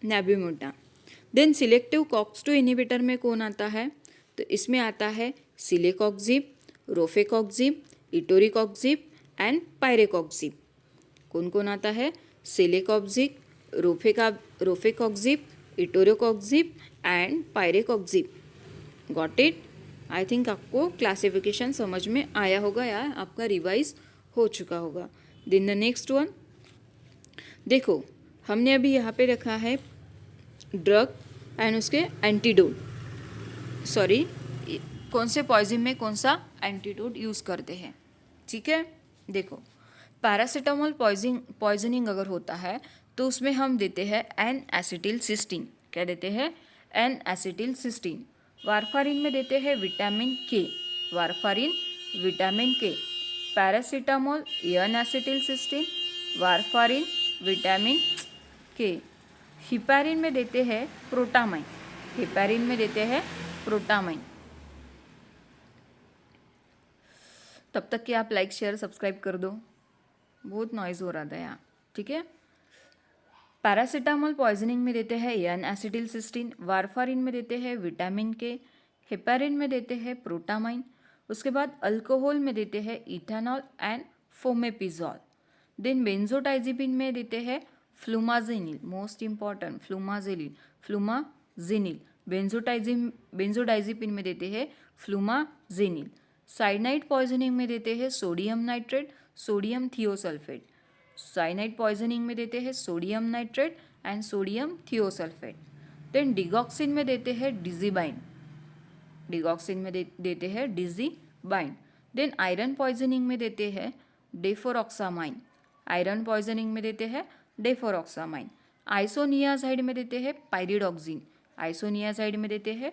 nabumetone. Then selective COX two inhibitor में कौन आता है? तो इसमें आता है सिलेकॉक्सिब, रोफेकॉक्सिब, इटोरिकॉक्सिब एंड पायरेकॉक्सिब। कौन आता है? Celecoxib, rofecoxib, etoricoxib and parecoxib. Got it. I think आपको क्लासिफिकेशन समझ में आया होगा या आपका रिवाइज हो चुका होगा। देन द नेक्स्ट वन देखो, हमने अभी यहाँ पे रखा है ड्रग एंड उसके एंटीडोट। कौन से पॉइजन में कौन सा एंटीडोट यूज़ करते हैं। ठीक है, देखो पैरासीटामोल पॉइजनिंग अगर होता है तो उसमें हम देते हैं एन एसिटिल सिस्टीन। क्या देते हैं? N acetyl cysteine. वारफारिन में देते हैं vitamin K. Paracetamol N acetyl cysteine, warfarin, vitamin K. Heparin में देते हैं प्रोटामाइन। तब तक कि आप लाइक शेयर सब्सक्राइब कर दो, बहुत नॉइज़ हो रहा था यहाँ। ठीक है, पैरासीटामोल पॉइजनिंग में देते हैं एन एसिटिल सिस्टीन, वारफारिन में देते हैं विटामिन के, हेपारिन में देते हैं प्रोटामाइन। उसके बाद अल्कोहल में देते हैं ethanol and fomepizole. Then benzodiazepine में देते हैं flumazenil, most important flumazenil. Benzodiazepine में देते हैं फ्लूमाजेनिल। साइनाइड पॉइजनिंग में देते हैं sodium nitrate, sodium thiosulfate. Cyanide poisoning में देते हैं sodium nitrate and sodium thiosulfate. Then digoxin में देते हैं डिजीबाइन। देन आयरन पॉइजनिंग में देते हैं डेफोरॉक्सामाइन। आइसोनियाजाइड में देते हैं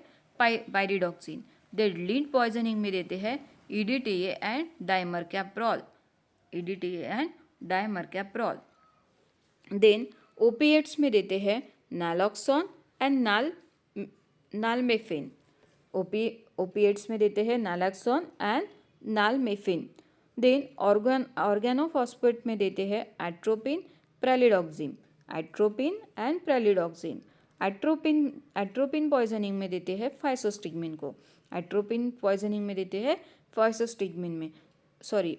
पायरिडॉक्सिन। देन लीड पॉइजनिंग में देते हैं ईडीटीए एंड डायमरकैप्रोल। देन ओपिएट्स में देते हैं नैलोक्सोन एंड नालमेफिन। ओपिएट्स में देते हैं naloxone and nalmefene. Then organophosphate में देते हैं atropine, pralidoxime. Atropine and pralidoxime. Atropine poisoning में देते हैं फाइसोस्टिग्मिन को। एट्रोपिन पॉइजनिंग में देते हैं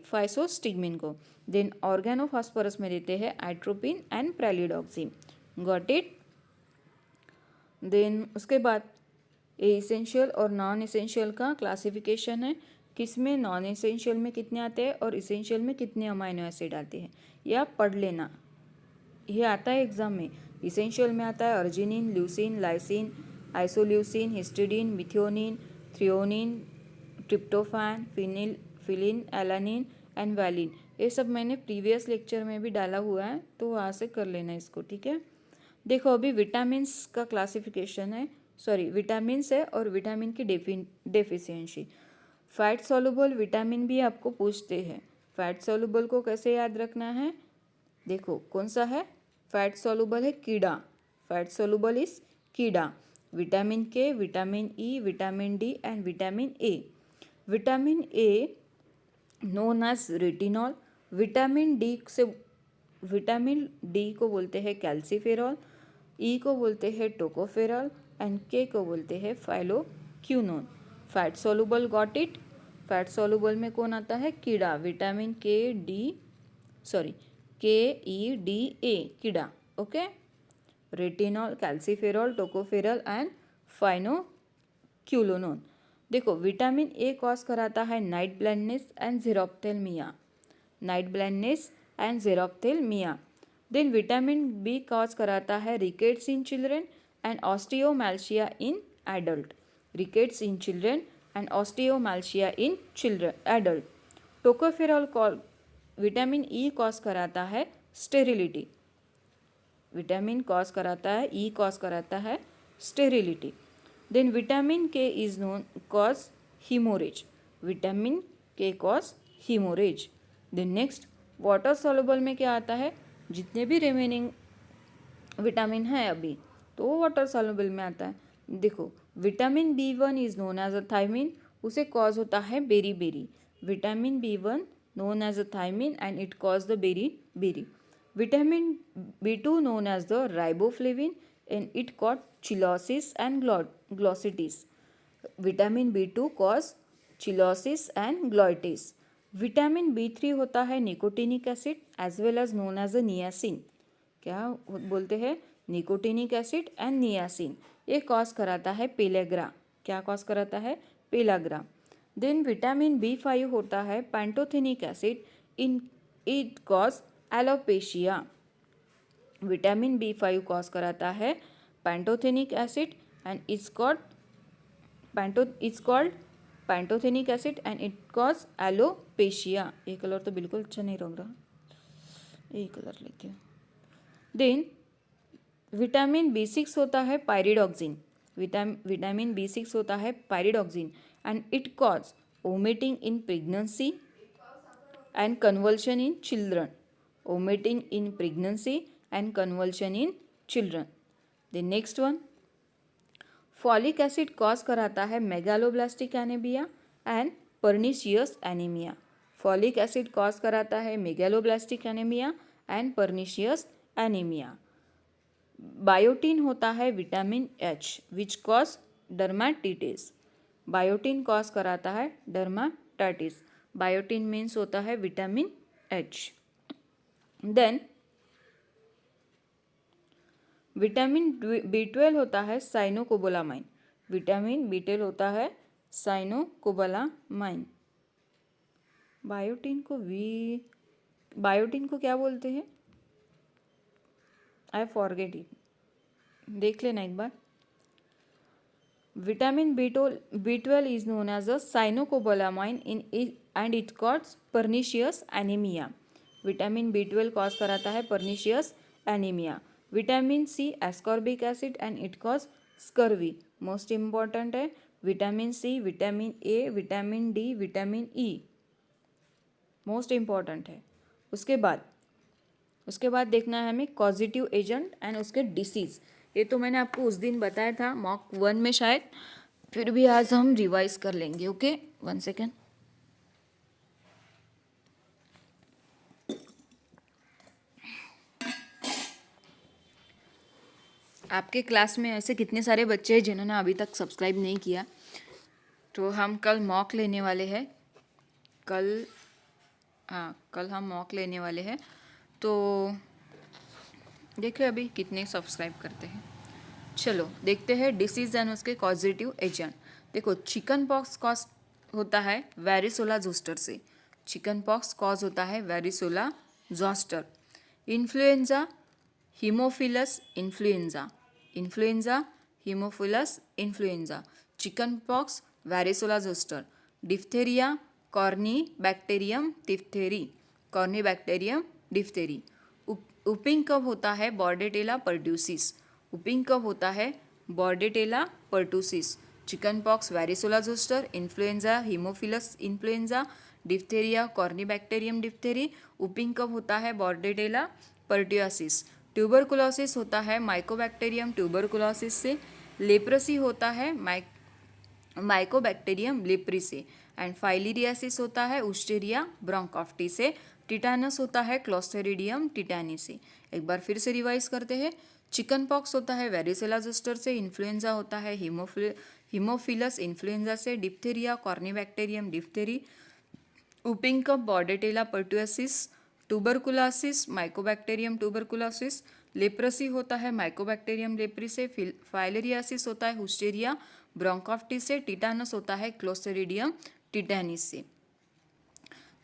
फाइसोस्टिग्मिन को। देन ऑर्गेनोफॉस्फोरस में देते हैं atropine and pralidoxime. Got it. Then उसके बाद एसेंशियल और नॉन एसेंशियल का क्लासिफिकेशन है। किसमें नॉन एसेंशियल में कितने आते हैं और एसेंशियल में कितने अमाइनो एसिड आते हैं, यह आप पढ़ लेना। ये आता है एग्जाम में। इसेंशियल में आता है arginine, leucine, lysine, isoleucine, histidine, methionine, threonine, tryptophan, फिलिन, alanine and valine. ये सब मैंने प्रीवियस लेक्चर में भी डाला हुआ है, तो वहाँ से कर लेना इसको, ठीक है। देखो अभी विटामिन्स का क्लासिफिकेशन है, विटामिन्स है और विटामिन की डेफिशिएंसी। फैट सॉल्युबल विटामिन भी आपको पूछते हैं। फैट सॉल्युबल को कैसे याद रखना है, देखो कौन सा है फैट सॉल्युबल है, कीड़ा। फैट सॉल्युबल इज कीड़ा। Vitamin K, vitamin E, vitamin D and vitamin A. Vitamin A known as retinol. Vitamin D को बोलते हैं कैल्सीफेरॉल, ई को बोलते हैं टोकोफेरॉल एंड के को बोलते हैं phylloquinone. Fat soluble, got it. Fat soluble में कौन आता है, कीड़ा। विटामिन के ई डी ए, कीड़ा, okay. Retinol, calciferol, tocopherol and phylloquinone. देखो विटामिन ए कॉज कराता है night blindness and xerophthalmia. Night blindness and xerophthalmia. Then vitamin B cause कराता है rickets in children and osteomalacia in adult. Rickets in children and osteomalacia in adult. Tocopherol vitamin E cause कराता है sterility. Vitamin cause कराता है, ई cause कराता है sterility. Then vitamin K is known cause haemorrhage. Vitamin K cause haemorrhage. Then next water soluble में क्या आता है, जितने भी रिमेनिंग विटामिन है अभी तो वो वाटर सॉल्युबल में आता है। देखो vitamin B1 is known as a thiamine, उसे कॉज होता है बेरी। Vitamin B1 known as a thiamine and it causes the beriberi. Vitamin B2 known as the riboflavin and it causes chillosis and glossitis. Vitamin B2 cause chillosis and glossitis. Vitamin B3 होता है nicotinic acid as well as known as a niacin. क्या बोलते हैं, nicotinic acid and niacin. ये cause कराता है pellagra. क्या cause कराता है, पेलाग्रा। देन विटामिन B5 होता है pantothenic acid, in it cause alopecia. Vitamin B5 cause कराता है pantothenic acid and it's called pantothenic acid and it cause alopecia. ये कलर तो बिल्कुल अच्छा नहीं लग रहा, ये कलर लेती हूँ। देन विटामिन B6 होता है पायरिडॉक्सिन। विटामिन B6 होता है pyridoxine and it cause vomiting in pregnancy and convulsion in children. Vomiting in pregnancy and convulsion in children. The next one, folic acid cause कराता है megaloblastic anemia and pernicious anemia. Folic acid cause कराता है megaloblastic anemia and pernicious anemia. Biotin होता है vitamin H which cause dermatitis. Biotin cause कराता है dermatitis. Biotin means होता है vitamin H। Then vitamin B12 होता है साइनोकोबालामाइन। विटामिन B12 होता है साइनोकोबालामाइन। बायोटीन को क्या बोलते हैं, आई फॉरगेट इट, देख लेना एक बार। Vitamin B12 is known as a cyanocobalamin and it causes pernicious anemia. Vitamin B12 cause कराता है pernicious anemia. Vitamin C ascorbic acid and it causes scurvy. Most important है vitamin C, vitamin A, vitamin D, vitamin E. Most important है। उसके बाद देखना है हमें causative agent and उसके डिसीज़। ये तो मैंने आपको उस दिन बताया था मॉक 1 में शायद, फिर भी आज हम रिवाइज कर लेंगे। Okay, 1 second. आपके क्लास में ऐसे कितने सारे बच्चे हैं जिन्होंने अभी तक सब्सक्राइब नहीं किया? तो हम कल मॉक लेने वाले हैं। कल हम मॉक लेने वाले हैं, तो देखिए अभी कितने सब्सक्राइब करते हैं। चलो देखते हैं डिसीज एंड उसके कॉजेटिव एजेंट। देखो, चिकन पॉक्स कॉज होता है वेरिसोला जोस्टर से। चिकन पॉक्स कॉज होता है varicella zoster. Influenza, haemophilus influenza. Influenza, haemophilus influenza. Chicken pox, varicella zoster. Diphtheria, corynebacterium diphtheriae. Corynebacterium diphtheriae. Whooping cough होता है? Bordetella pertussis. Whooping cough होता है? Bordetella pertussis. Chicken pox, varicella zoster, influenza, haemophilus influenza, diphtheria, corynebacterium diphtheriae. Whooping cough होता है? Bordetella pertussis. Tuberculosis होता है Mycobacterium tuberculosis से। Leprosy होता है माइकोबैक्टीरियम लेप्री से। एंड फाइलीरियासिस होता है उस्टेरिया ब्रोंकोफ्टी से। टिटानस होता है क्लोस्ट्रिडियम टिटानी से। एक बार फिर से रिवाइज करते हैं। चिकन पॉक्स होता है वेरिसेला जोस्टर से। इन्फ्लुएंजा होता है हीमोफिलस इन्फ्लुएंजा से। Diphtheria, corynebacterium diphtheriae. Whooping cough, bordetella pertussis. Tuberculosis, mycobacterium tuberculosis. Leprosy होता है माइकोबैक्टीरियम लेप्री से। फाइलेरियासिस होता है हुस्टेरिया ब्रोंकोफ्टिस से। टिटानस होता है क्लोस्ट्रिडियम टिटानिस से।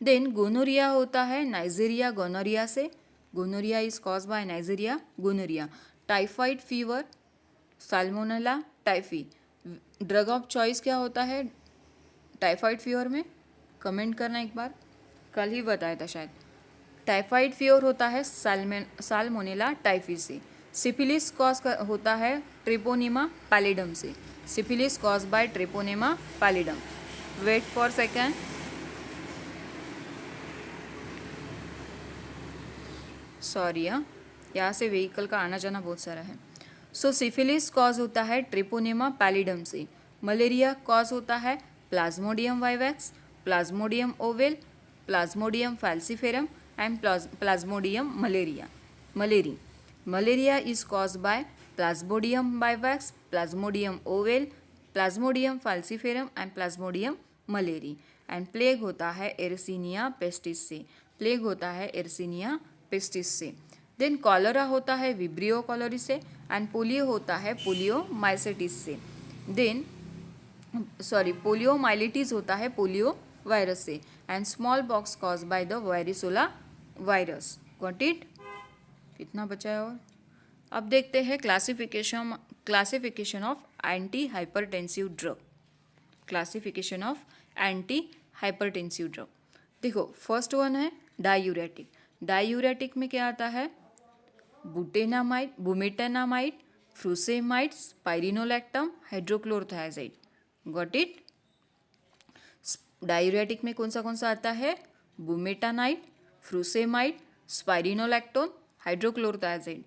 देन गोनोरिया होता है नाइजीरिया गोनोरिया से। Gonorrhoea is cause by Neisseria gonorrhoeae. Typhoid fever, Salmonella typhi. Drug of choice क्या होता है टाइफाइड फीवर में? कमेंट करना एक बार, कल ही बताया था शायद। टाइफाइड फीवर होता है साल्मोनेला टाइफी से। सिफिलिस कॉज होता है ट्रिपोनिमा पैलिडम से। Syphilis cause by treponema pallidum. Wait for second. Sorry, यहाँ से व्हीकल का आना जाना बहुत सारा है। सो सिफिलिस कॉज होता है ट्रिपोनेमा पैलिडम से। मलेरिया कॉज होता है Plasmodium vivax, Plasmodium oval, Plasmodium falciparum and Plasmodium malariae. Malaria is cause bye Plasmodium vivax, Plasmodium oval, Plasmodium falciparum and Plasmodium malariae. And plague होता है एर्सिनिया पेस्टिस से। Plague होता है एर्सिनिया पेस्टिस से। Then cholera होता है विब्रियो कॉलरी से। And polio होता है पोलियो माइसेटिस से। देन पोलियो माइलिटिस होता है पोलियो वायरस से। And small pox cause by the varicella virus. Got it? कितना बचा है और? अब देखते हैं classification of anti hypertensive drug. Classification of anti hypertensive drug. देखो, फर्स्ट वन है डायूरेटिक। डायूरेटिक में क्या आता है? Butanamide, bumetanide, frusemide, spironolactone, hydrochlorothiazide. Got it? Diuretic में कौन सा आता है? Bumetanide, frusemide, spironolactone, hydrochlorothiazide.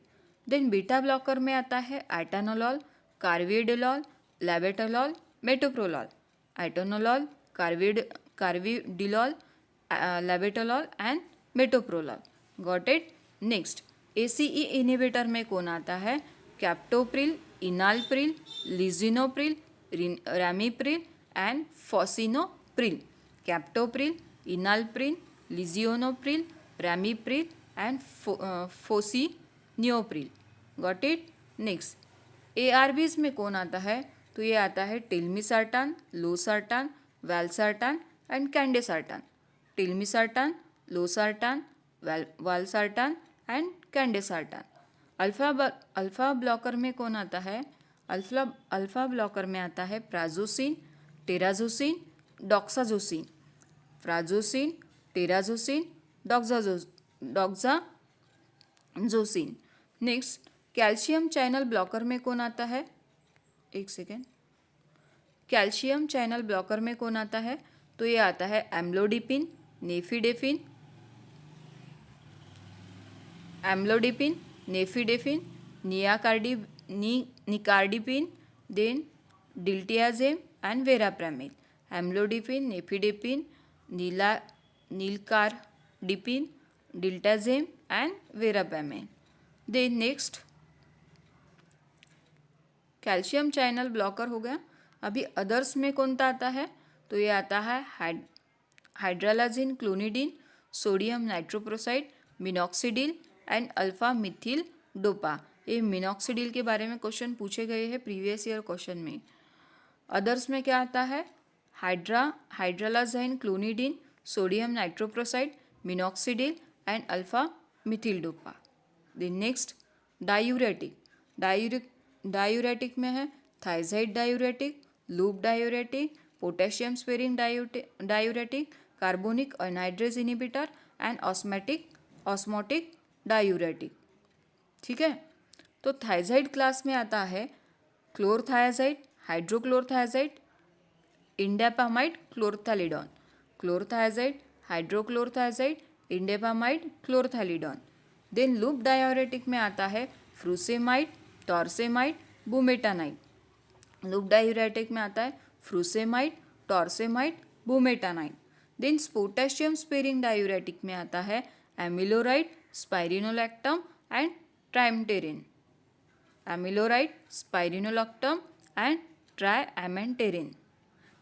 Then beta blocker में आता है atenolol, carvedilol, लैबेटालॉल, metoprolol. Atenolol, carvedilol, labetalol and metoprolol. Got it? Next, ACE inhibitor में कौन आता है? Captopril, enalapril, lisinopril, ramipril and fosinopril. Captopril, enalapril, lisinopril, ramipril and fosinopril. Got it? Next, ARBs में कौन आता है? तो ये आता है telmisartan, losartan, valsartan and candesartan. Telmisartan, losartan, valsartan and candesartan. Alpha blocker में कौन आता है? अल्फा ब्लॉकर में आता है prazosin, terazosin, doxazosin. Prazosin, terazosin, doxazosin. Next, calcium channel blocker में कौन आता है? एक सेकेंड। कैल्शियम चैनल ब्लॉकर में कौन आता है? तो ये आता है amlodipine, nifedipine, nicardipine nicardipine, then diltiazem and verapamil, amlodipine, nifedipine, nicardipine, diltiazem and verapamil. Then next calcium channel blocker हो गया। अभी अदर्स में कौन सा आता है, तो ये आता है hydralazine, clonidine, sodium nitroprusside, minoxidil and alpha methyl dopa. ये मिनॉक्सिडिल के बारे में क्वेश्चन पूछे गए हैं प्रीवियस ईयर क्वेश्चन में। अदर्स में क्या आता है, hydralazine, clonidine, sodium nitroprusside, minoxidil and alpha methyl dopa. Then next diuretic में है thiazide diuretic, loop diuretic, potassium sparing diuretic, carbonic anhydrase inhibitor and osmotic diuretic. ठीक है, तो थायजाइड क्लास में आता है chlorothiazide, hydrochlorothiazide, indapamide, क्लोरथैलिडॉन, chlorothiazide, hydrochlorothiazide, indapamide, chlorthalidone. Then loop diuretic में आता है frusemide, torsemide, bumetanide. Loop diuretic में आता है frusemide, torsemide, bumetanide. Then potassium sparing diuretic में आता है amiloride, spironolactone and triamterene, amiloride, spironolactone and triamterene.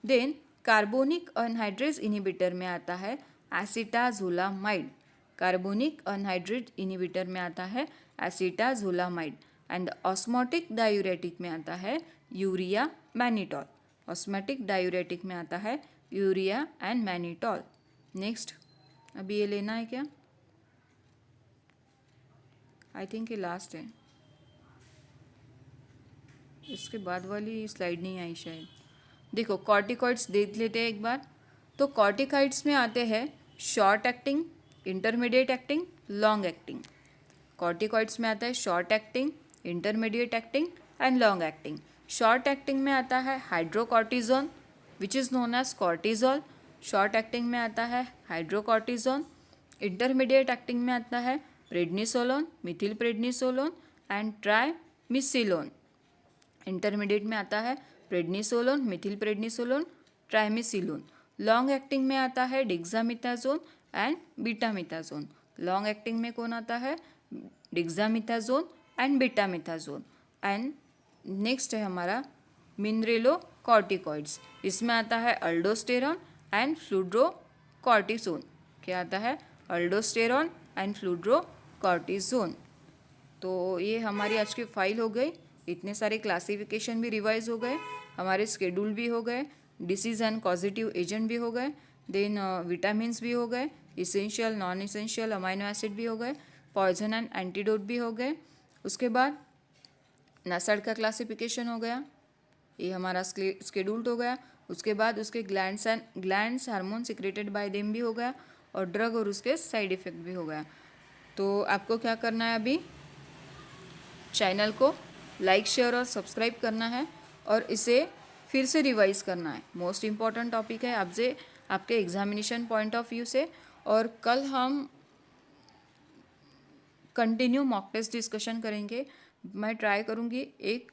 Then carbonic anhydrase inhibitor में आता है एसिटाजोलामाइड, कार्बोनिक अनहाइड्रेज इनिबिटर में आता है एसिटाजोलामाइड। एंड ऑस्मोटिक डायूरेटिक में आता है यूरिया मैनिटॉल, ऑस्मोटिक डायूरेटिक में आता है यूरिया एंड मैनिटॉल। नेक्स्ट अभी ये लेना है क्या, आई थिंक ये लास्ट है, इसके बाद वाली स्लाइड नहीं आई शायद। देखो कॉर्टिकॉइड्स देख लेते हैं एक बार। तो कॉर्टिकॉइड्स में आते हैं short acting, intermediate acting, long acting. Corticoids में आता है short acting, intermediate acting and long acting. Short acting में आता है hydrocortisone which is known as cortisol, short acting में आता है हाइड्रोकॉर्टिजोन। इंटरमीडिएट एक्टिंग में आता है prednisolone, methyl prednisolone and triamcinolone. Intermediate में आता है prednisolone, methyl prednisolone, triamcinolone. Long acting में आता है dexamethasone and betamethasone. Long acting में कौन आता है, डिक्सामिथाजोन एंड बीटामिथाजोन। एंड नेक्स्ट है हमारा मिनरेलोकॉर्टिकॉइड्स, इसमें आता है अल्डोस्टेरॉन एंड फ्लूड्रोकॉर्टिसोन। क्या आता है, अल्डोस्टेरॉन एंड फ्लूड्रोकॉर्टिसोन। तो ये हमारी आज की फाइल हो गई। इतने सारे क्लासिफिकेशन भी रिवाइज हो गए, हमारे स्केड्यूल भी हो गए, डिसीज एंड कॉजिटिव एजेंट भी हो गए, देन विटामिन्स भी हो गए, essential non essential amino acid भी हो गए, पॉइजन एंड एंटीडोट भी हो गए। उसके बाद नसड़ का क्लासिफिकेशन हो गया, ये हमारा स्केड्यूल्ड हो गया। उसके बाद उसके glands hormone secreted by them भी हो गया, और ड्रग और उसके साइड इफ़ेक्ट भी हो गया। तो आपको क्या करना है, अभी चैनल को लाइक शेयर और सब्सक्राइब करना है और इसे फिर से रिवाइज करना है। मोस्ट इम्पॉर्टेंट टॉपिक है आपसे, आपके एग्जामिनेशन पॉइंट ऑफ व्यू से। और कल हम कंटिन्यू मॉक टेस्ट डिस्कशन करेंगे। मैं ट्राई करूँगी एक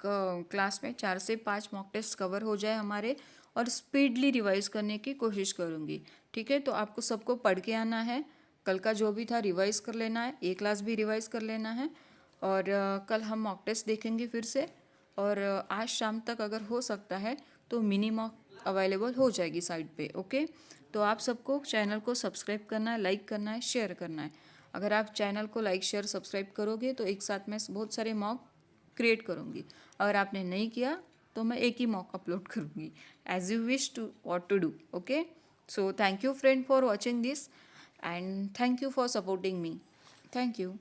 क्लास में 4 से 5 मॉक टेस्ट कवर हो जाए हमारे, और स्पीडली रिवाइज करने की कोशिश करूँगी। ठीक है, तो आपको सबको पढ़ के आना है, कल का जो भी था रिवाइज कर लेना है, ये क्लास भी रिवाइज कर लेना है। और कल हम मॉक टेस्ट देखेंगे फिर से, और आज शाम तक अगर हो सकता है तो मिनी मॉक अवेलेबल हो जाएगी साइट पे। ओके, तो आप सबको चैनल को सब्सक्राइब करना है, लाइक करना है, शेयर करना है। अगर आप चैनल को लाइक शेयर सब्सक्राइब करोगे तो एक साथ में बहुत सारे मॉक क्रिएट करूँगी। अगर आपने नहीं किया तो मैं एक ही मॉक अपलोड करूँगी, as you wish to what to do. Okay, so thank you friend for watching this and thank you for supporting me. Thank you,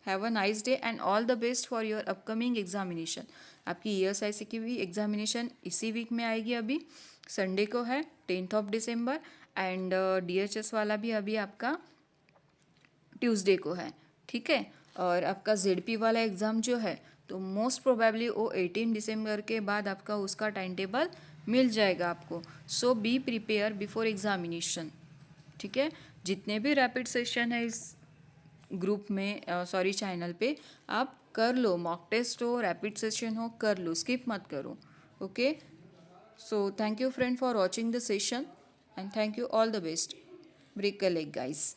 have a nice day and all the best for your upcoming examination. आपकी ESIC की भी examination इसी week में आएगी, अभी Sunday को है 10 दिसंबर, and DHS वाला भी अभी आपका ट्यूसडे को है। ठीक है, और आपका ZP वाला एग्ज़ाम जो है तो मोस्ट प्रोबेबली वो 18 दिसंबर के बाद आपका उसका टाइम टेबल मिल जाएगा आपको। सो बी प्रिपेयर बिफोर एग्जामिनेशन। ठीक है, जितने भी रैपिड सेशन है इस ग्रुप में सॉरी चैनल पे आप कर लो, मॉक टेस्ट हो, रैपिड सेशन हो, कर लो, स्किप मत करो. Okay, so thank you friend for watching the session and thank you, all the best. Break a leg guys.